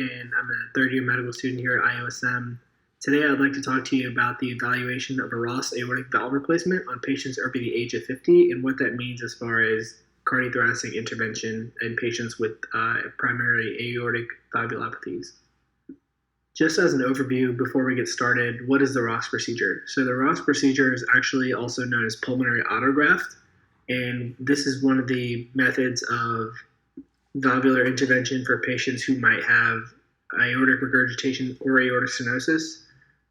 and I'm a third-year medical student here at IUSM. Today, I'd like to talk to you about the evaluation of a Ross aortic valve replacement on patients over the age of 50 and what that means as far as cardiothoracic intervention in patients with primary aortic valvulopathies. Just as an overview before we get started, what is the Ross procedure? So the Ross procedure is actually also known as pulmonary autograft, and this is one of the methods of valvular intervention for patients who might have aortic regurgitation or aortic stenosis.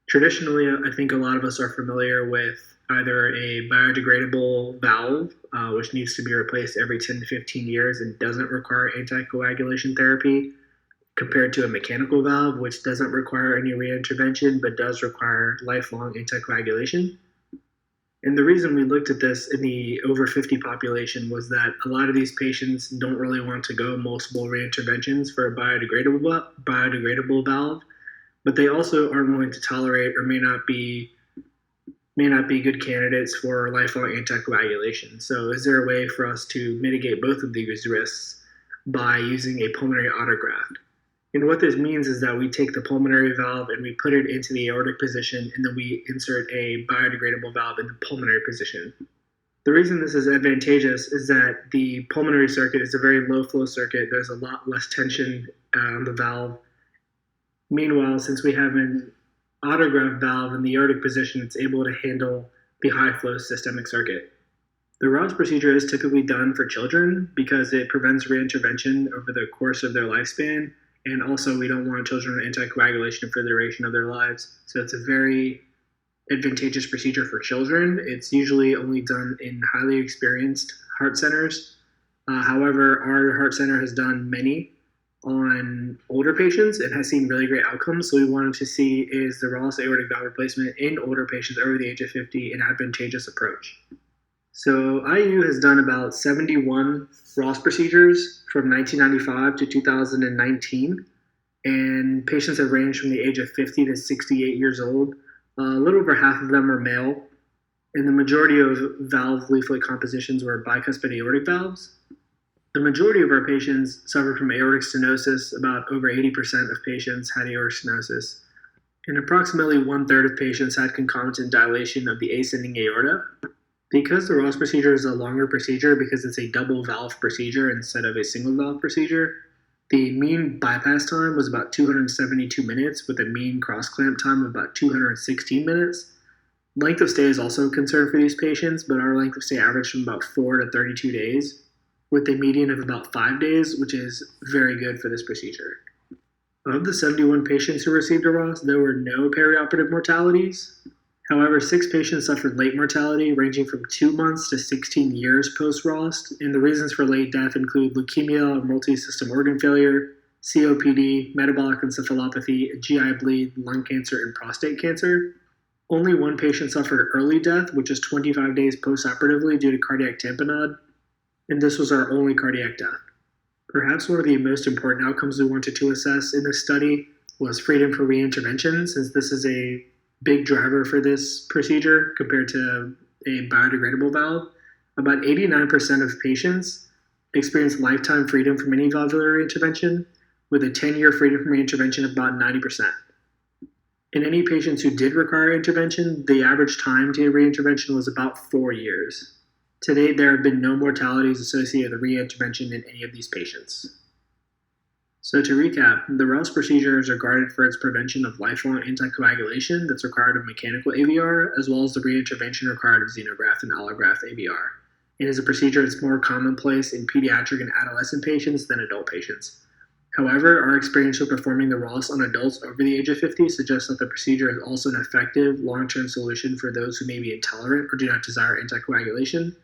Traditionally, I think a lot of us are familiar with either a biodegradable valve, which needs to be replaced every 10 to 15 years and doesn't require anticoagulation therapy, compared to a mechanical valve, which doesn't require any reintervention but does require lifelong anticoagulation. And the reason we looked at this in the over 50 population was that a lot of these patients don't really want to go multiple reinterventions for a biodegradable valve, but they also aren't willing to tolerate or may not be good candidates for lifelong anticoagulation. So is there a way for us to mitigate both of these risks by using a pulmonary autograft? And what this means is that we take the pulmonary valve and we put it into the aortic position, and then we insert a biodegradable valve in the pulmonary position. The reason this is advantageous is that the pulmonary circuit is a very low flow circuit. There's a lot less tension on the valve. Meanwhile, since we have an autograft valve in the aortic position, it's able to handle the high flow systemic circuit. The Ross procedure is typically done for children because it prevents reintervention over the course of their lifespan. And also, we don't want children on anticoagulation for the duration of their lives. So it's a very advantageous procedure for children. It's usually only done in highly experienced heart centers. However, our heart center has done many on older patients and has seen really great outcomes. So we wanted to see, is the Ross aortic valve replacement in older patients over the age of 50 an advantageous approach? So IU has done about 71 Ross procedures from 1995 to 2019, and patients have ranged from the age of 50 to 68 years old. A little over half of them are male, and the majority of valve leaflet compositions were bicuspid aortic valves. The majority of our patients suffered from aortic stenosis. About over 80% of patients had aortic stenosis, and approximately 1/3 of patients had concomitant dilation of the ascending aorta. Because the Ross procedure is a longer procedure, because it's a double valve procedure instead of a single valve procedure, the mean bypass time was about 272 minutes with a mean cross clamp time of about 216 minutes. Length of stay is also a concern for these patients, but our length of stay averaged from about 4 to 32 days with a median of about 5 days, which is very good for this procedure. Of the 71 patients who received a Ross, there were no perioperative mortalities. However, 6 patients suffered late mortality ranging from 2 months to 16 years post-Ross, and the reasons for late death include leukemia, multi-system organ failure, COPD, metabolic encephalopathy, GI bleed, lung cancer, and prostate cancer. Only 1 patient suffered early death, which is 25 days post-operatively due to cardiac tamponade, and this was our only cardiac death. Perhaps one of the most important outcomes we wanted to assess in this study was freedom from reintervention, since this is a big driver for this procedure compared to a biodegradable valve. About 89% of patients experience lifetime freedom from any valvular reintervention, with a 10-year freedom from reintervention of about 90%. In any patients who did require intervention, the average time to reintervention was about 4 years. To date, there have been no mortalities associated with reintervention in any of these patients. So to recap, the Ross procedure is regarded for its prevention of lifelong anticoagulation that's required of mechanical AVR, as well as the reintervention required of xenograft and allograft AVR. It is a procedure that's more commonplace in pediatric and adolescent patients than adult patients. However, our experience with performing the Ross on adults over the age of 50 suggests that the procedure is also an effective long-term solution for those who may be intolerant or do not desire anticoagulation.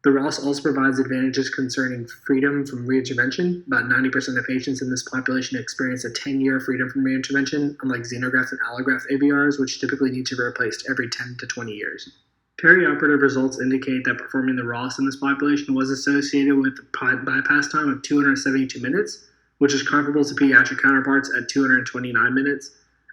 The Ross also provides advantages concerning freedom from reintervention. About 90% of patients in this population experience a 10-year freedom from reintervention, unlike xenograft and allograft AVRs, which typically need to be replaced every 10 to 20 years. Perioperative results indicate that performing the Ross in this population was associated with a bypass time of 272 minutes, which is comparable to pediatric counterparts at 229 minutes.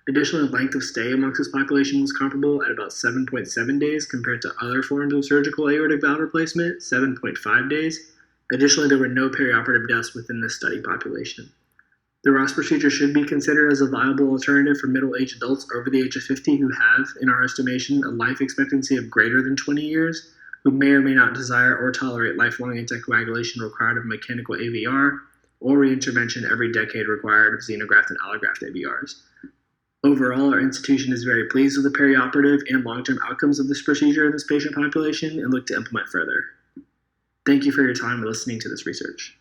Additionally, length of stay amongst this population was comparable at about 7.7 days compared to other forms of surgical aortic valve replacement, 7.5 days. Additionally, there were no perioperative deaths within this study population. The Ross procedure should be considered as a viable alternative for middle-aged adults over the age of 50 who have, in our estimation, a life expectancy of greater than 20 years, who may or may not desire or tolerate lifelong anticoagulation required of mechanical AVR, or reintervention every decade required of xenograft and allograft AVRs. Overall, our institution is very pleased with the perioperative and long-term outcomes of this procedure in this patient population and look to implement further. Thank you for your time and listening to this research.